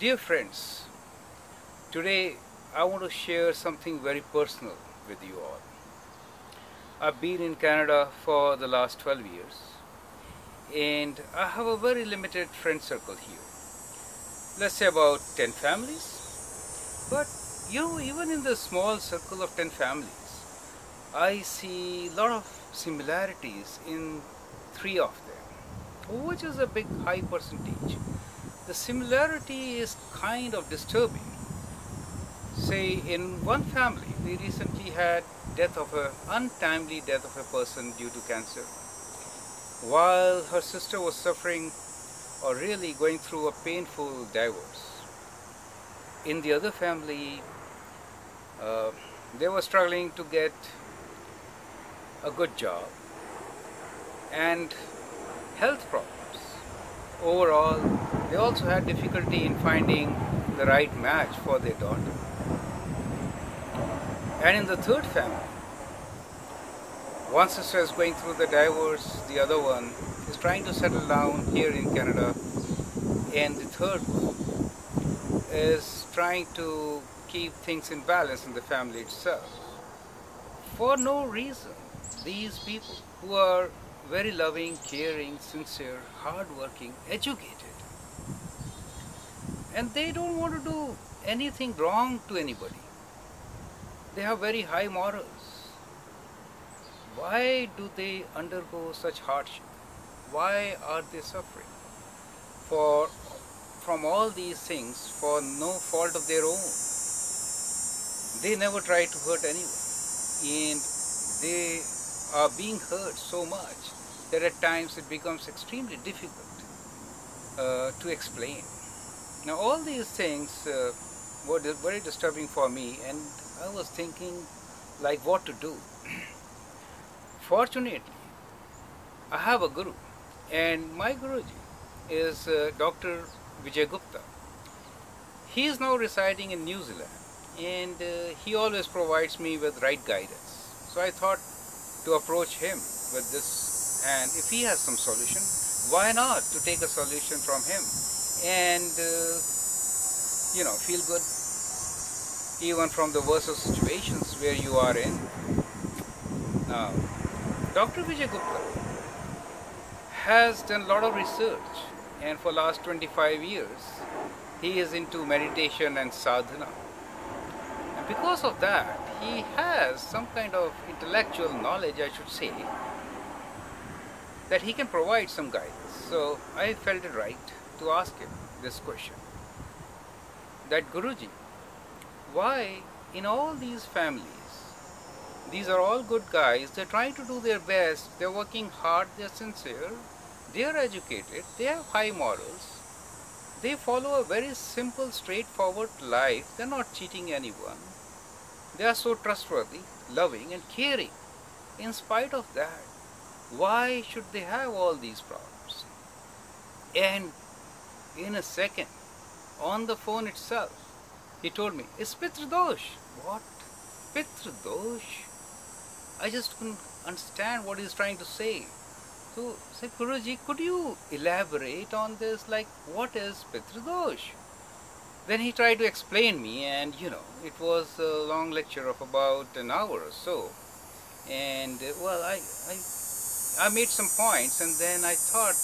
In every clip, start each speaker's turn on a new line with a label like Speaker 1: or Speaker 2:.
Speaker 1: Dear friends, today I want to share something very personal with you all. I've been in Canada for the last 12 years and I have a very limited friend circle here. Let's say about 10 families. But even in the small circle of 10 families, I see a lot of similarities in 3 of them, which is a big high percentage. The similarity is kind of disturbing. Say in one family, we recently had untimely death of a person due to cancer, while her sister was suffering or really going through a painful divorce. In the other family, they were struggling to get a good job and health problems. Overall, they also had difficulty in finding the right match for their daughter. And in the third family, one sister is going through the divorce, the other one is trying to settle down here in Canada, and the third one is trying to keep things in balance in the family itself. For no reason, these people who are very loving, caring, sincere, hardworking, educated, and they don't want to do anything wrong to anybody. They have very high morals. Why do they undergo such hardship? Why are they suffering from all these things for no fault of their own? They never try to hurt anyone, and they are being hurt so much that at times it becomes extremely difficult to explain. Now all these things were very disturbing for me, and I was thinking like what to do. Fortunately, I have a guru, and my Guruji is Dr. Vijay Gupta. He is now residing in New Zealand, and he always provides me with right guidance. So I thought to approach him with this, and if he has some solution, why not to take a solution from him and feel good even from the worst of situations where you are in. Now, Dr. Vijay Gupta has done a lot of research, and for last 25 years he is into meditation and sadhana. And because of that, he has some kind of intellectual knowledge, I should say, that he can provide some guidance. So I felt it right to ask him this question, that Guruji, why in all these families, these are all good guys, they're trying to do their best, they're working hard, they're sincere, they're educated, they have high morals, they follow a very simple, straightforward life, they're not cheating anyone, they are so trustworthy, loving and caring. In spite of that, why should they have all these problems? And in a second, on the phone itself, he told me, it's Pitra Dosh. What? Pitra Dosh? I just couldn't understand what he's trying to say. So I said, Guruji, could you elaborate on this? Like, what is Pitra Dosh? Then he tried to explain me, and it was a long lecture of about an hour or so. And well, I made some points, and then I thought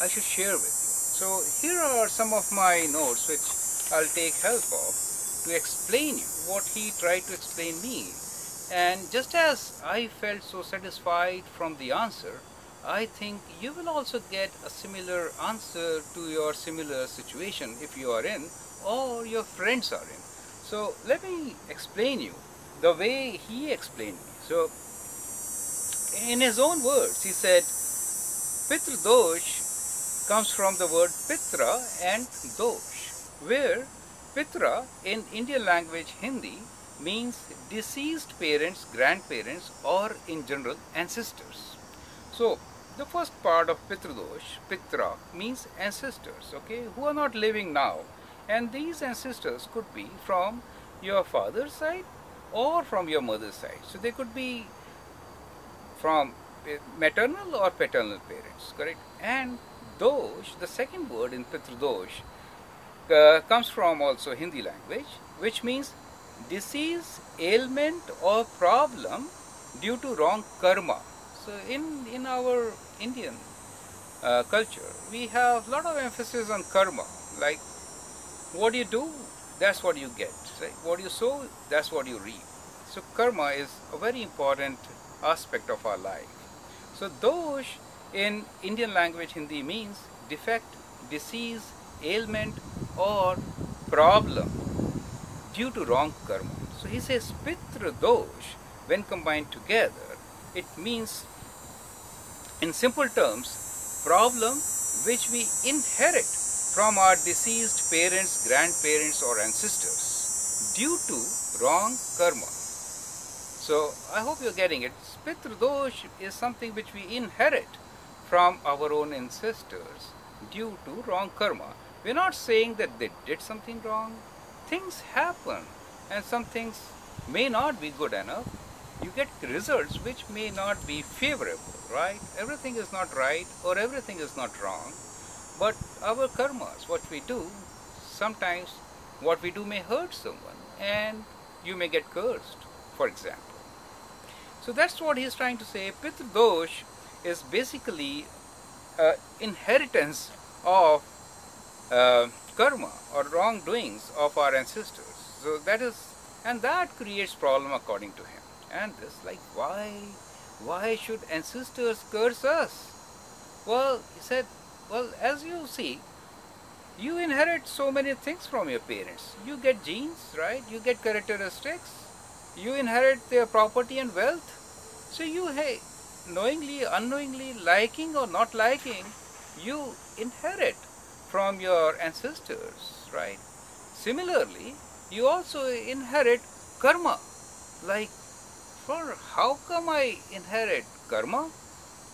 Speaker 1: I should share with you. So here are some of my notes which I'll take help of to explain you what he tried to explain me. And just as I felt so satisfied from the answer, I think you will also get a similar answer to your similar situation if you are in, or your friends are in. So let me explain you the way he explained me. So in his own words, he said, Pitra Dosh comes from the word Pitra and Dosh, where Pitra in Indian language Hindi means deceased parents, grandparents, or in general ancestors. So the first part of Pitra Dosh, Pitra, means ancestors, okay, who are not living now. And these ancestors could be from your father's side or from your mother's side. So they could be from maternal or paternal parents, correct? And Dosh, the second word in Pitra Dosh, comes from also Hindi language, which means disease, ailment or problem due to wrong karma. So in our Indian culture, we have a lot of emphasis on karma, like what you do, that's what you get. Right? What you sow, that's what you reap. So karma is a very important aspect of our life. So dosh in Indian language Hindi means defect, disease, ailment or problem due to wrong karma. So he says Pitra Dosh, when combined together, it means in simple terms problem which we inherit from our deceased parents, grandparents or ancestors due to wrong karma. So I hope you're getting it. Pitra Dosh is something which we inherit from our own ancestors due to wrong karma. We're not saying that they did something wrong. Things happen and some things may not be good enough. You get results which may not be favorable, right? Everything is not right or everything is not wrong. But our karmas, what we do, sometimes what we do may hurt someone and you may get cursed, for example. So that's what he's trying to say. Pitra Dosh is basically inheritance of karma or wrongdoings of our ancestors. So that is, and that creates problem according to him. And this, like, why should ancestors curse us? Well, he said, well, as you see, you inherit so many things from your parents. You get genes, right? You get characteristics. You inherit their property and wealth. So you, hey, knowingly, unknowingly, liking or not liking, you inherit from your ancestors, right? Similarly, you also inherit karma. Like, for how come I inherit karma?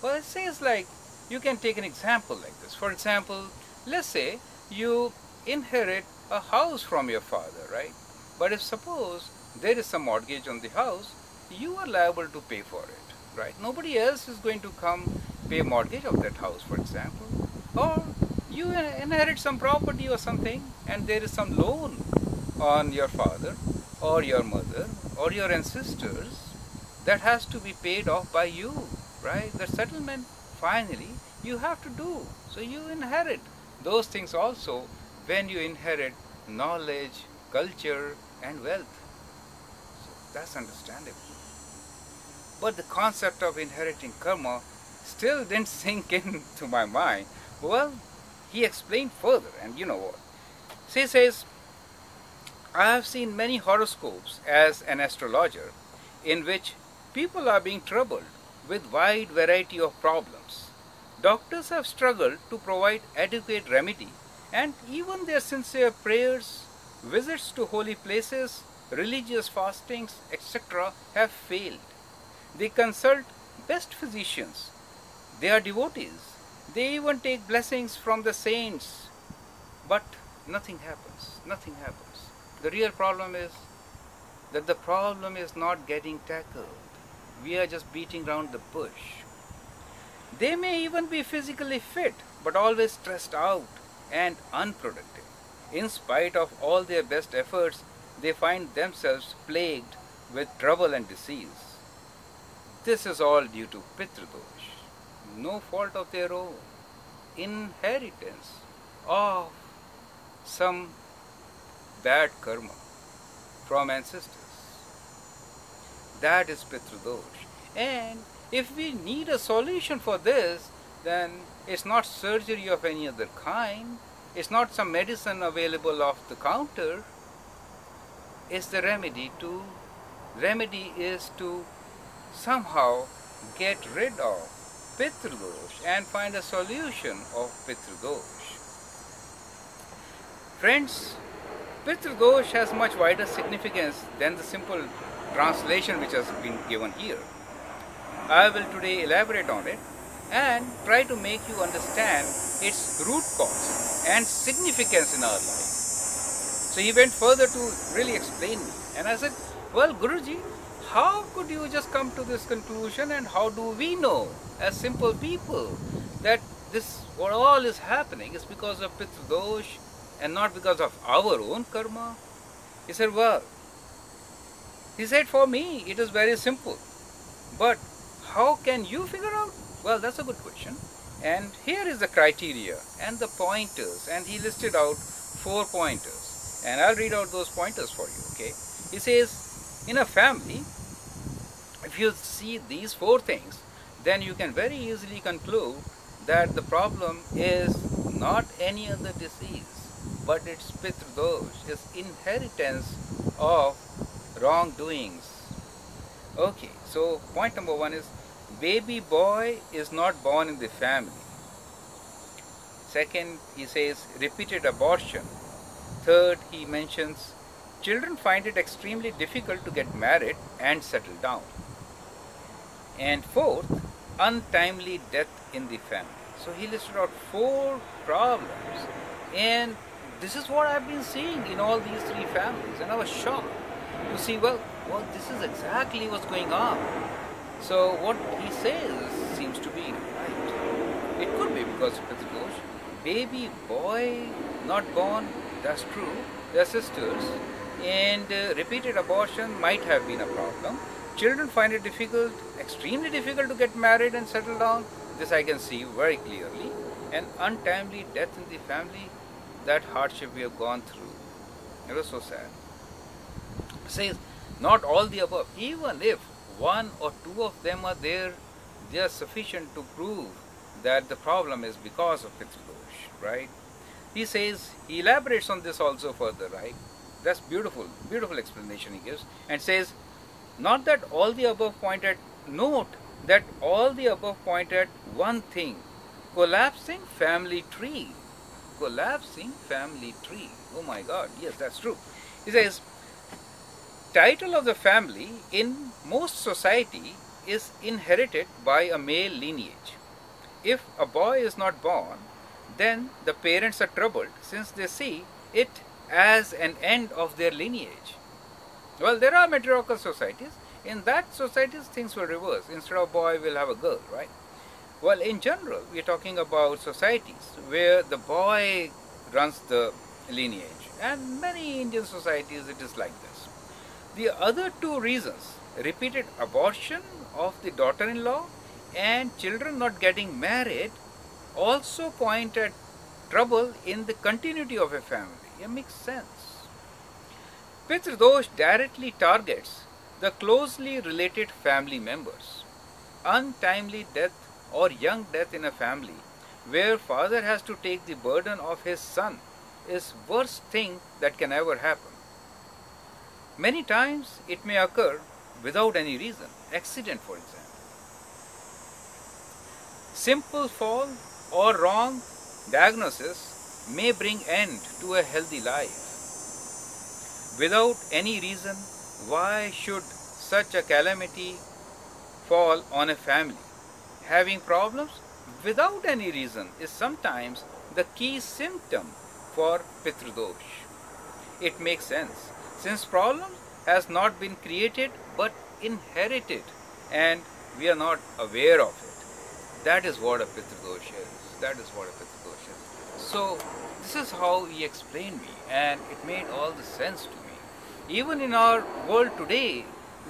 Speaker 1: Well, it says like, you can take an example like this. For example, let's say you inherit a house from your father, right? But if suppose there is some mortgage on the house, you are liable to pay for it, right? Nobody else is going to come pay mortgage of that house, for example. Or you inherit some property or something and there is some loan on your father or your mother or your ancestors that has to be paid off by you, right? The settlement finally you have to do. So you inherit those things also when you inherit knowledge, culture and wealth. So that's understandable. But the concept of inheriting karma still didn't sink into my mind. Well, he explained further, and you know what? So he says, I have seen many horoscopes as an astrologer in which people are being troubled with wide variety of problems. Doctors have struggled to provide adequate remedy, and even their sincere prayers, visits to holy places, religious fastings, etc. have failed. They consult best physicians. They are devotees. They even take blessings from the saints. But nothing happens. Nothing happens. The real problem is that the problem is not getting tackled. We are just beating around the bush. They may even be physically fit, but always stressed out and unproductive. In spite of all their best efforts, they find themselves plagued with trouble and disease. This is all due to Pitra Dosh, no fault of their own, inheritance of some bad karma from ancestors. That is Pitra Dosh. And if we need a solution for this, then it's not surgery of any other kind, it's not some medicine available off the counter, it's the remedy is to somehow get rid of Pitra Dosh and find a solution of Pitra Dosh. Friends, Pitra Dosh has much wider significance than the simple translation which has been given here. I will today elaborate on it and try to make you understand its root cause and significance in our life. So he went further to really explain me, and I said, well, Guruji, how could you just come to this conclusion, and how do we know as simple people that this what all is happening is because of Pitra Dosh and not because of our own karma? He said, well, he said, for me it is very simple. But how can you figure out? Well, that's a good question. And here is the criteria and the pointers. And he listed out 4 pointers. And I'll read out those pointers for you, okay? He says, in a family, if you see these 4 things, then you can very easily conclude that the problem is not any other disease, but it's Pitra Dosh, it's inheritance of wrongdoings. Okay, so point number 1 is baby boy is not born in the family. Second, he says repeated abortion. Third, he mentions children find it extremely difficult to get married and settle down. And fourth, untimely death in the family. So he listed out 4 problems, and this is what I've been seeing in all these 3 families, and I was shocked to see, well, this is exactly what's going on. So what he says seems to be right. It could be because of Pitra Dosh. Baby boy not born, that's true, they're sisters, and repeated abortion might have been a problem. Children find it difficult, extremely difficult to get married and settle down. This I can see very clearly. And untimely death in the family, that hardship we have gone through. It was so sad. It says, not all the above. Even if 1 or 2 of them are there, they are sufficient to prove that the problem is because of Pitra Dosh, right? He says, he elaborates on this also further, right? That's beautiful, beautiful explanation he gives, and says, not that all the above point at, note that all the above point at one thing, collapsing family tree. Collapsing family tree. Oh my God, yes, that's true. He says, title of the family in most society is inherited by a male lineage. If a boy is not born, then the parents are troubled since they see it as an end of their lineage. Well, there are matriarchal societies. In that societies, things will reverse. Instead of boy, we'll have a girl, right? Well, in general, we're talking about societies where the boy runs the lineage. And many Indian societies, it is like this. The other 2 reasons, repeated abortion of the daughter-in-law and children not getting married, also point at trouble in the continuity of a family. It makes sense. Pitra Dosh directly targets the closely related family members. Untimely death or young death in a family where father has to take the burden of his son is worst thing that can ever happen. Many times it may occur without any reason, accident for example. Simple fall or wrong diagnosis may bring end to a healthy life. Without any reason, why should such a calamity fall on a family? Having problems without any reason is sometimes the key symptom for Pitra Dosh. It makes sense, since problem has not been created but inherited and we are not aware of it. That is what a Pitra Dosh is. That is what a Pitra Dosh is. So this is how he explained me, and it made all the sense to me. Even in our world today,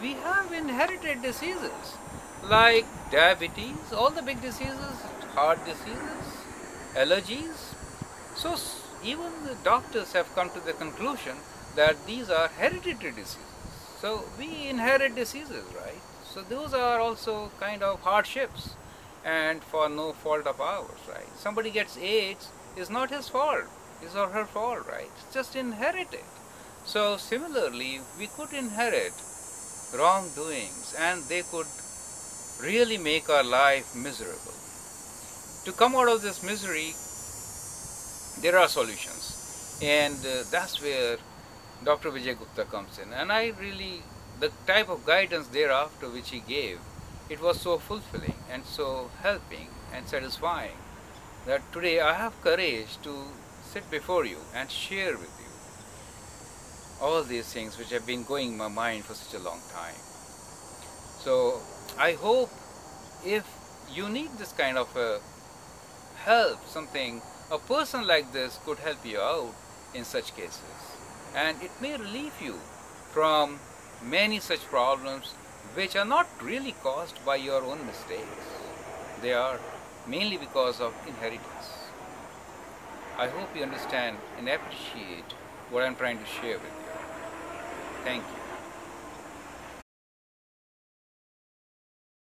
Speaker 1: we have inherited diseases like diabetes, all the big diseases, heart diseases, allergies. So even the doctors have come to the conclusion that these are hereditary diseases. So we inherit diseases, right? So those are also kind of hardships and for no fault of ours, right? Somebody gets AIDS, it's not his fault, his or her fault, right? It's just inherited. So similarly, we could inherit wrongdoings and they could really make our life miserable. To come out of this misery, there are solutions, and that's where Dr. Vijay Gupta comes in. And I really, the type of guidance thereafter which he gave, it was so fulfilling and so helping and satisfying that today I have courage to sit before you and share with you all these things which have been going in my mind for such a long time. So I hope if you need this kind of help, something, a person like this could help you out, in such cases, and it may relieve you from many such problems which are not really caused by your own mistakes. They are mainly because of inheritance. I hope you understand and appreciate what I'm trying to share with you. Thank you.